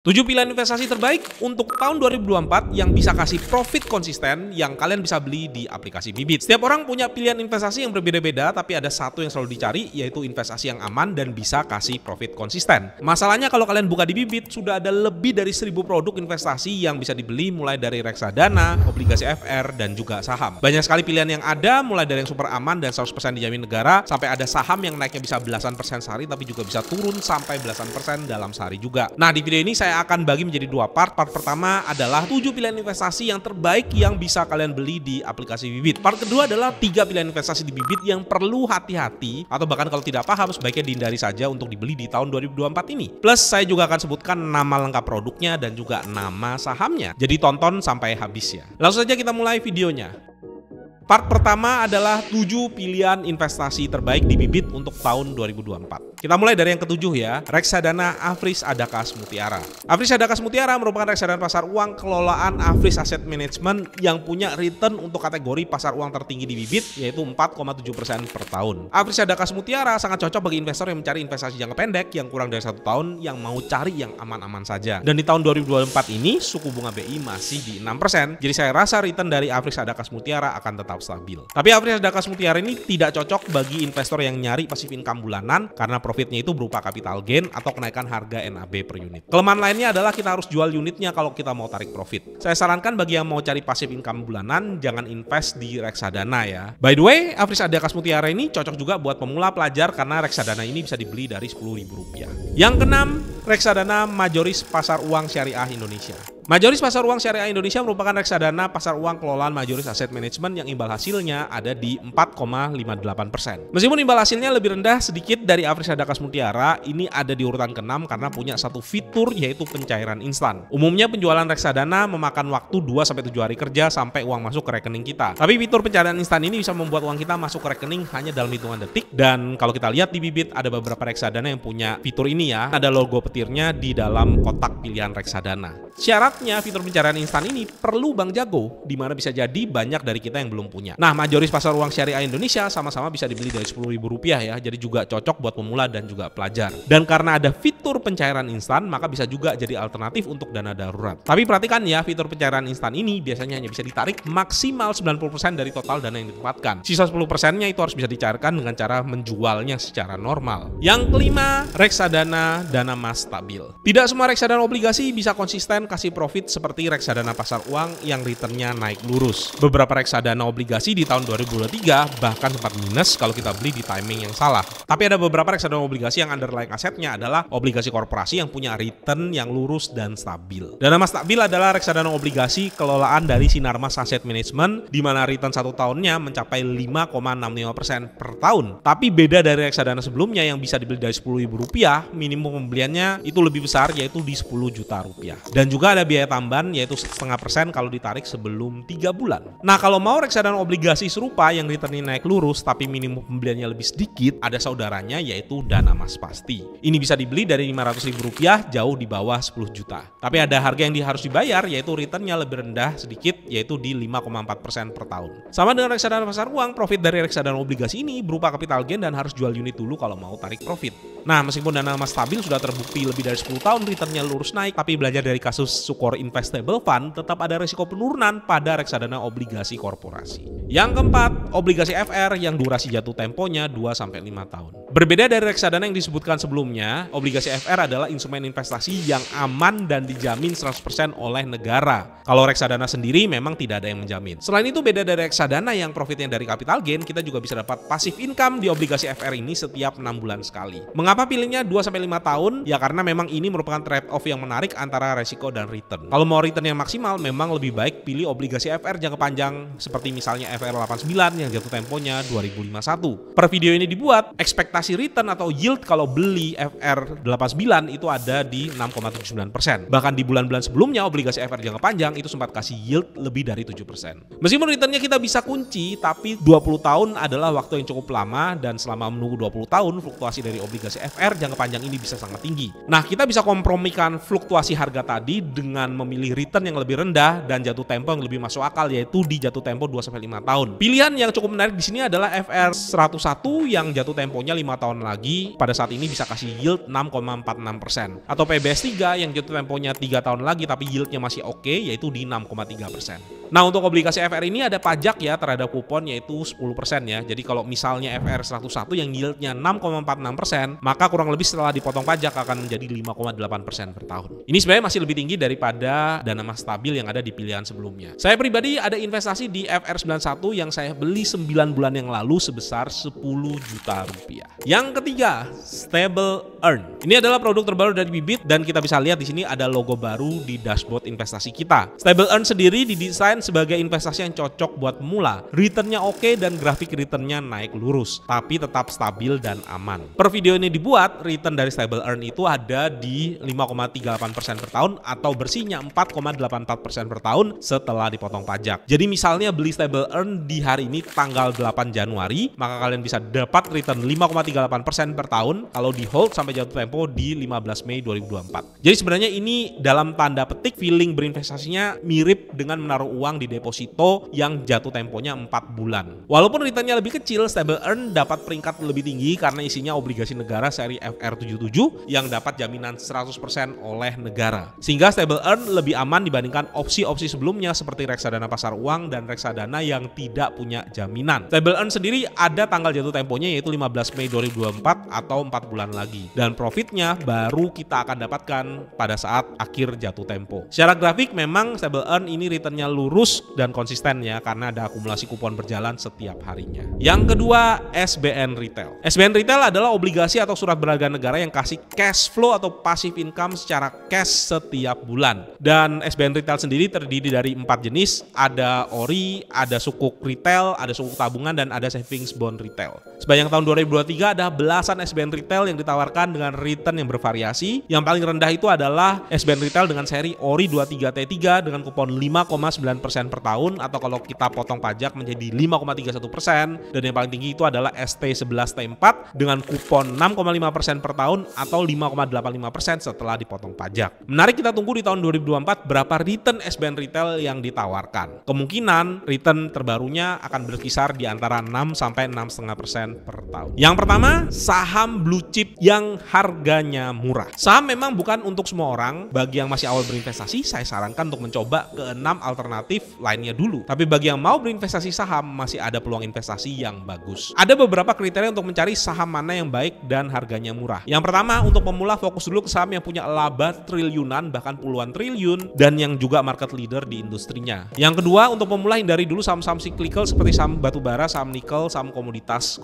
7 pilihan investasi terbaik untuk tahun 2024 yang bisa kasih profit konsisten yang kalian bisa beli di aplikasi Bibit. Setiap orang punya pilihan investasi yang berbeda-beda, tapi ada satu yang selalu dicari, yaitu investasi yang aman dan bisa kasih profit konsisten. Masalahnya kalau kalian buka di Bibit, sudah ada lebih dari 1000 produk investasi yang bisa dibeli mulai dari reksadana, obligasi FR, dan juga saham. Banyak sekali pilihan yang ada, mulai dari yang super aman dan 100% dijamin negara, sampai ada saham yang naiknya bisa belasan persen sehari, tapi juga bisa turun sampai belasan persen dalam sehari juga. Nah, di video ini saya akan bagi menjadi dua part. Part pertama adalah 7 pilihan investasi yang terbaik yang bisa kalian beli di aplikasi Bibit. Part kedua adalah 3 pilihan investasi di Bibit yang perlu hati-hati, atau bahkan kalau tidak paham sebaiknya dihindari saja untuk dibeli di tahun 2024 ini. Plus saya juga akan sebutkan nama lengkap produknya dan juga nama sahamnya. Jadi tonton sampai habis ya. Langsung saja kita mulai videonya. Part pertama adalah 7 pilihan investasi terbaik di Bibit untuk tahun 2024. Kita mulai dari yang ketujuh ya, reksadana Afris Adakas Mutiara. Afris Adakas Mutiara merupakan reksadana pasar uang kelolaan Afris Asset Management yang punya return untuk kategori pasar uang tertinggi di Bibit, yaitu 4,7% per tahun. Afris Adakas Mutiara sangat cocok bagi investor yang mencari investasi jangka pendek yang kurang dari 1 tahun yang mau cari yang aman-aman saja. Dan di tahun 2024 ini suku bunga BI masih di 6%, jadi saya rasa return dari Afris Adakas Mutiara akan tetap stabil. Tapi Afris Adakas Mutiara ini tidak cocok bagi investor yang nyari passive income bulanan karena profitnya itu berupa capital gain atau kenaikan harga NAB per unit. Kelemahan lainnya adalah kita harus jual unitnya kalau kita mau tarik profit. Saya sarankan bagi yang mau cari passive income bulanan, jangan invest di reksadana ya. By the way, Afris Adakas Mutiara ini cocok juga buat pemula pelajar karena reksadana ini bisa dibeli dari Rp10.000. Yang keenam, reksadana Majoris Pasar Uang Syariah Indonesia. Majoris Pasar Uang Syariah Indonesia merupakan reksadana pasar uang kelolaan Majoris Asset Management yang imbal hasilnya ada di 4,58%. Meskipun imbal hasilnya lebih rendah sedikit dari Afris Adakas Mutiara, ini ada di urutan ke-6 karena punya satu fitur yaitu pencairan instan. Umumnya penjualan reksadana memakan waktu 2-7 hari kerja sampai uang masuk ke rekening kita. Tapi fitur pencairan instan ini bisa membuat uang kita masuk ke rekening hanya dalam hitungan detik, dan kalau kita lihat di Bibit ada beberapa reksadana yang punya fitur ini ya. Ada logo petirnya di dalam kotak pilihan reksadana. Syaratnya fitur pencarian instan ini perlu bank jago, di mana bisa jadi banyak dari kita yang belum punya. Nah, Majoris Pasar Uang Syariah Indonesia sama-sama bisa dibeli dari Rp10.000 ya, jadi juga cocok buat pemula dan juga pelajar. Dan karena ada fitur pencairan instan, maka bisa juga jadi alternatif untuk dana darurat. Tapi perhatikan ya, fitur pencairan instan ini biasanya hanya bisa ditarik maksimal 90% dari total dana yang ditempatkan. Sisa 10%-nya itu harus bisa dicairkan dengan cara menjualnya secara normal. Yang kelima, reksadana dana mas stabil. Tidak semua reksadana obligasi bisa konsisten kasih profit seperti reksadana pasar uang yang returnnya naik lurus. Beberapa reksadana obligasi di tahun 2023 bahkan sempat minus kalau kita beli di timing yang salah. Tapi ada beberapa reksadana obligasi yang underlying asetnya adalah obligasi korporasi yang punya return yang lurus dan stabil. Dana mas stabil adalah reksadana obligasi kelolaan dari Sinarmas Asset Management di mana return 1 tahunnya mencapai 5,65% per tahun. Tapi beda dari reksadana sebelumnya yang bisa dibeli dari Rp10.000, minimum pembeliannya itu lebih besar yaitu di Rp10.000.000. Dan juga ada biaya tambahan yaitu 0,5% kalau ditarik sebelum 3 bulan. Nah, kalau mau reksadana obligasi serupa yang returnnya naik lurus tapi minimum pembeliannya lebih sedikit, ada saudaranya yaitu dana mas pasti. Ini bisa dibeli dari Rp500.000 jauh di bawah 10 juta. Tapi ada harga yang harus dibayar yaitu returnnya lebih rendah sedikit yaitu di 5,4% per tahun. Sama dengan reksadana pasar uang, profit dari reksadana obligasi ini berupa capital gain dan harus jual unit dulu kalau mau tarik profit. Nah, meskipun dana mas stabil sudah terbukti lebih dari 10 tahun returnnya lurus naik, tapi belajar dari kasus Sukor Investable Fund tetap ada risiko penurunan pada reksadana obligasi korporasi. Yang keempat, obligasi FR yang durasi jatuh temponya 2-5 tahun. Berbeda dari reksadana yang disebutkan sebelumnya, obligasi FR adalah instrumen investasi yang aman dan dijamin 100% oleh negara. Kalau reksadana sendiri memang tidak ada yang menjamin. Selain itu beda dari reksadana yang profitnya dari capital gain, kita juga bisa dapat passive income di obligasi FR ini setiap 6 bulan sekali. Mengapa pilihnya 2-5 tahun? Ya karena memang ini merupakan trade-off yang menarik antara resiko dan return. Kalau mau return yang maksimal, memang lebih baik pilih obligasi FR jangka panjang seperti misalnya FR89 yang jatuh temponya 2051. Per video ini dibuat, ekspektasi return atau yield kalau beli FR89 itu ada di 6,79%. Bahkan di bulan-bulan sebelumnya obligasi FR jangka panjang itu sempat kasih yield lebih dari 7%. Meskipun returnnya kita bisa kunci, tapi 20 tahun adalah waktu yang cukup lama, dan selama menunggu 20 tahun fluktuasi dari obligasi FR jangka panjang ini bisa sangat tinggi. Nah, kita bisa kompromikan fluktuasi harga tadi tapi dengan memilih return yang lebih rendah dan jatuh tempo yang lebih masuk akal, yaitu di jatuh tempo 2-5 tahun. Pilihan yang cukup menarik di sini adalah FR101 yang jatuh temponya 5 tahun lagi, pada saat ini bisa kasih yield 6,46%. Atau PBS3 yang jatuh temponya 3 tahun lagi tapi yieldnya masih oke, yaitu di 6,3%. Nah, untuk obligasi FR ini ada pajak ya terhadap kupon, yaitu 10% ya. Jadi kalau misalnya FR101 yang yieldnya 6,46%, maka kurang lebih setelah dipotong pajak akan menjadi 5,8% per tahun. Ini sebenarnya masih lebih tinggi daripada dana mas stabil yang ada di pilihan sebelumnya. Saya pribadi ada investasi di FR91 yang saya beli 9 bulan yang lalu sebesar 10 juta rupiah. Yang ketiga, Stable Earn. Ini adalah produk terbaru dari Bibit dan kita bisa lihat di sini ada logo baru di dashboard investasi kita. Stable Earn sendiri didesain sebagai investasi yang cocok buat pemula. Returnnya oke dan grafik returnnya naik lurus, tapi tetap stabil dan aman. Per video ini dibuat, return dari Stable Earn itu ada di 5,38% per tahun atau bersihnya 4,84% per tahun setelah dipotong pajak. Jadi misalnya beli Stable Earn di hari ini tanggal 8 Januari, maka kalian bisa dapat return 5,38% per tahun kalau di hold sampai jatuh tempo di 15 Mei 2024. Jadi sebenarnya ini dalam tanda petik feeling berinvestasinya mirip dengan menaruh uang di deposito yang jatuh temponya 4 bulan. Walaupun returnnya lebih kecil, Stable Earn dapat peringkat lebih tinggi karena isinya obligasi negara seri FR77 yang dapat jaminan 100% oleh negara. Sehingga Stable Earn lebih aman dibandingkan opsi-opsi sebelumnya seperti reksadana pasar uang dan reksadana yang tidak punya jaminan. Stable Earn sendiri ada tanggal jatuh temponya yaitu 15 Mei 2024 atau 4 bulan lagi. Dan profitnya baru kita akan dapatkan pada saat akhir jatuh tempo. Secara grafik memang Stable Earn ini returnnya lurus dan konsisten ya karena ada akumulasi kupon berjalan setiap harinya. Yang kedua, SBN Retail. SBN Retail adalah obligasi atau surat berharga negara yang kasih cash flow atau passive income secara cash setiap bulan. Dan SBN Retail sendiri terdiri dari 4 jenis, ada ori, ada sukuk retail, ada sukuk tabungan, dan ada savings bond retail. Sepanjang tahun 2023 ada belasan SBN Retail yang ditawarkan dengan return yang bervariasi. Yang paling rendah itu adalah SBN Retail dengan seri ori 23T3 dengan kupon 5,9% per tahun atau kalau kita potong pajak menjadi 5,31%, dan yang paling tinggi itu adalah ST11T4 dengan kupon 6,5% per tahun atau 5,85% setelah dipotong pajak. Menarik kita tunggu di tahun 2024 berapa return SBN Retail yang ditawarkan. Kemungkinan return terbarunya akan berkisar di antara 6 sampai 6,5% per tahun. Yang pertama, saham blue chip yang harganya murah. Saham memang bukan untuk semua orang. Bagi yang masih awal berinvestasi, saya sarankan untuk mencoba ke 6 alternatif lainnya dulu. Tapi bagi yang mau berinvestasi saham, masih ada peluang investasi yang bagus. Ada beberapa kriteria untuk mencari saham mana yang baik dan harganya murah. Yang pertama, untuk pemula fokus dulu ke saham yang punya laba triliunan bahkan puluhan triliun dan yang juga market leader di industrinya. Yang kedua, untuk pemula hindari dulu saham-saham cyclical seperti saham batubara, saham nikel, saham komoditas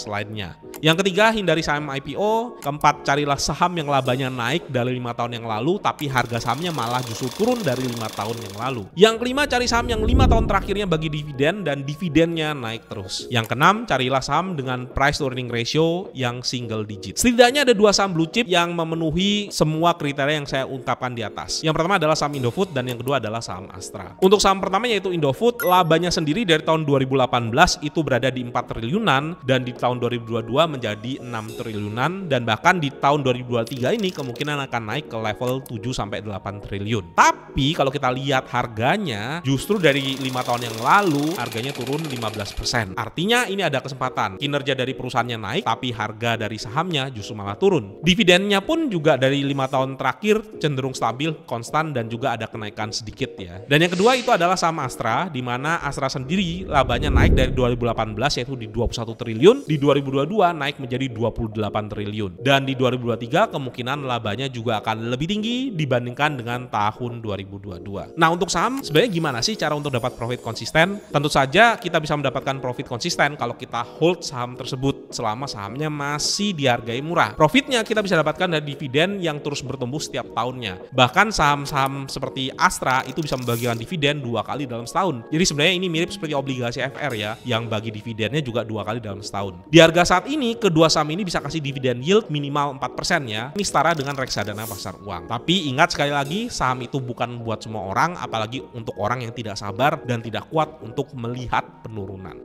lainnya. Yang ketiga, hindari saham IPO. Keempat, carilah saham yang labanya naik dari 5 tahun yang lalu tapi harga sahamnya malah justru turun dari 5 tahun yang lalu. Yang kelima, cari saham yang 5 tahun terakhirnya bagi dividen dan dividennya naik terus. Yang keenam, carilah saham dengan price to earning ratio yang single digit. Setidaknya ada 2 saham blue chip yang memenuhi semua kriteria yang saya ungkapkan di atas. Yang pertama adalah saham Indofood dan yang kedua adalah saham Astra. Untuk saham pertama yaitu Indofood, labanya sendiri dari tahun 2018 itu berada di 4 triliunan dan di tahun 2022 menjadi 6 triliunan dan bahkan di tahun 2023 ini kemungkinan akan naik ke level 7-8 triliun. Tapi kalau kita lihat harganya justru dari 5 tahun yang lalu harganya turun 15%. Artinya ini ada kesempatan kinerja dari perusahaannya naik tapi harga dari sahamnya justru malah turun. Dividennya pun juga dari 5 tahun terakhir cenderung stabil, konstan dan juga ada kenaikan sedikit ya. Dan yang kedua itu adalah saham Astra, di mana Astra sendiri labanya naik dari 2018 yaitu di 21 triliun, di 2022 naik menjadi 28 triliun. Dan di 2023 kemungkinan labanya juga akan lebih tinggi dibandingkan dengan tahun 2022. Nah, untuk saham sebenarnya gimana sih cara untuk dapat profit konsisten? Tentu saja kita bisa mendapatkan profit konsisten kalau kita hold saham tersebut selama sahamnya masih dihargai murah. Profitnya kita bisa dapatkan dari dividen yang terus bertumbuh setiap tahunnya. Bahkan saham-saham seperti Astra itu bisa membagikan dividen 2 kali dalam setahun. Jadi sebenarnya ini mirip seperti obligasi FR ya, yang bagi dividennya juga 2 kali dalam setahun. Di harga saat ini, kedua saham ini bisa kasih dividen yield minimal 4% ya. Ini setara dengan reksadana pasar uang. Tapi ingat sekali lagi, saham itu bukan buat semua orang, apalagi untuk orang yang tidak sabar dan tidak kuat untuk melihat penurunan.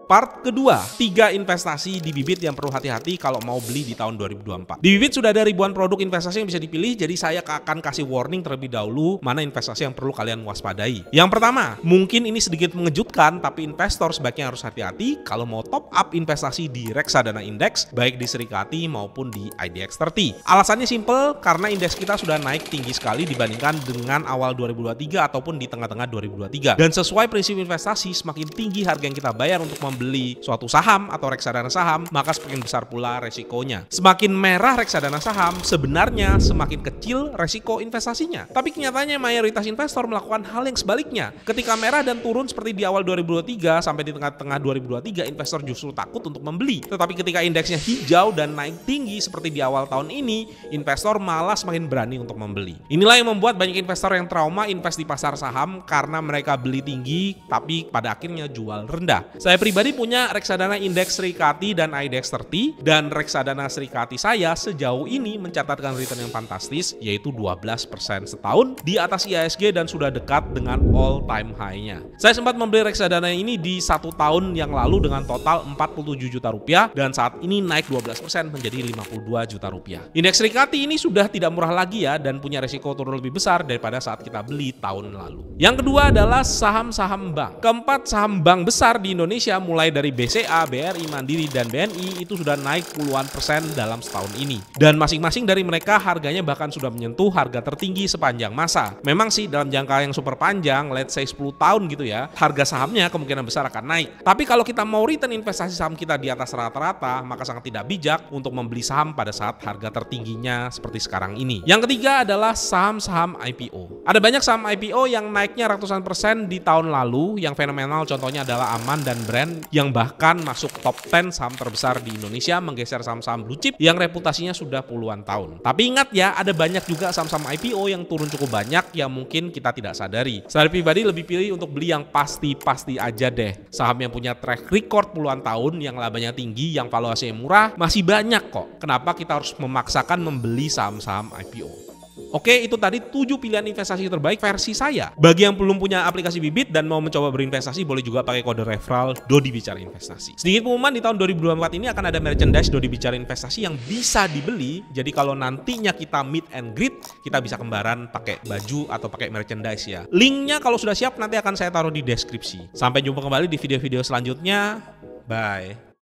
Part kedua, 3 investasi di Bibit yang perlu hati-hati kalau mau beli di tahun 2024. Di Bibit sudah ada ribuan produk investasi yang bisa dipilih, jadi saya akan kasih warning terlebih dahulu mana investasi yang perlu kalian waspadai. Yang pertama, mungkin ini sedikit mengejutkan, tapi investor sebaiknya harus hati-hati kalau mau top up investasi di reksadana indeks, baik di Serikati maupun di IDX 30. Alasannya simple, karena indeks kita sudah naik tinggi sekali dibandingkan dengan awal 2023 ataupun di tengah-tengah 2023. Dan sesuai prinsip investasi, semakin tinggi harga yang kita bayar untuk membeli suatu saham atau reksadana saham, maka semakin besar pula resikonya. Semakin merah reksadana saham, sebenarnya semakin kecil resiko investasinya. Tapi kenyataannya mayoritas investor melakukan hal yang sebaliknya. Ketika merah dan turun seperti di awal 2023 sampai di tengah-tengah 2023, investor justru takut untuk membeli. Tetapi ketika indeksnya hijau dan naik tinggi seperti di awal tahun ini, investor malah semakin berani untuk membeli. Inilah yang membuat banyak investor yang trauma invest di pasar saham karena mereka beli tinggi tapi pada akhirnya jual rendah. Saya pribadi punya reksadana indeks Serikati dan IDX 30, dan reksadana Serikati saya sejauh ini mencatatkan return yang fantastis, yaitu 12% setahun di atas IHSG dan sudah dekat dengan all time high-nya. Saya sempat membeli reksadana ini di 1 tahun yang lalu dengan total 47 juta rupiah dan saat ini naik 12% menjadi 52 juta rupiah. Indeks Serikati ini sudah tidak murah lagi ya dan punya resiko turun lebih besar daripada saat kita beli tahun lalu. Yang kedua adalah saham-saham bank. Keempat saham bank besar di Indonesia mulai dari BCA, BRI, Mandiri, dan BNI itu sudah naik puluhan persen dalam setahun ini. Dan masing-masing dari mereka harganya bahkan sudah menyentuh harga tertinggi sepanjang masa. Memang sih dalam jangka yang super panjang, let's say 10 tahun gitu ya, harga sahamnya kemungkinan besar akan naik. Tapi kalau kita mau return investasi saham kita di atas rata-rata, maka sangat tidak bijak untuk membeli saham pada saat harga tertingginya seperti sekarang ini. Yang ketiga adalah saham-saham IPO. Ada banyak saham IPO yang naiknya ratusan persen di tahun lalu. Yang fenomenal contohnya adalah Aman dan Brand yang bahkan masuk top 10 saham terbesar di Indonesia, menggeser saham-saham blue chip yang reputasinya sudah puluhan tahun. Tapi ingat ya, ada banyak juga saham-saham IPO yang turun cukup banyak yang mungkin kita tidak sadari. Saya pribadi lebih pilih untuk beli yang pasti-pasti aja deh. Saham yang punya track record puluhan tahun, yang labanya tinggi, yang valuasinya murah, masih banyak kok. Kenapa kita harus memaksakan membeli saham-saham IPO? Oke, itu tadi 7 pilihan investasi terbaik versi saya. Bagi yang belum punya aplikasi Bibit dan mau mencoba berinvestasi, boleh juga pakai kode referral Dodi Bicara Investasi. Sedikit pengumuman, di tahun 2024 ini akan ada merchandise Dodi Bicara Investasi yang bisa dibeli. Jadi kalau nantinya kita meet and greet, kita bisa kembaran pakai baju atau pakai merchandise ya. Linknya kalau sudah siap nanti akan saya taruh di deskripsi. Sampai jumpa kembali di video-video selanjutnya. Bye.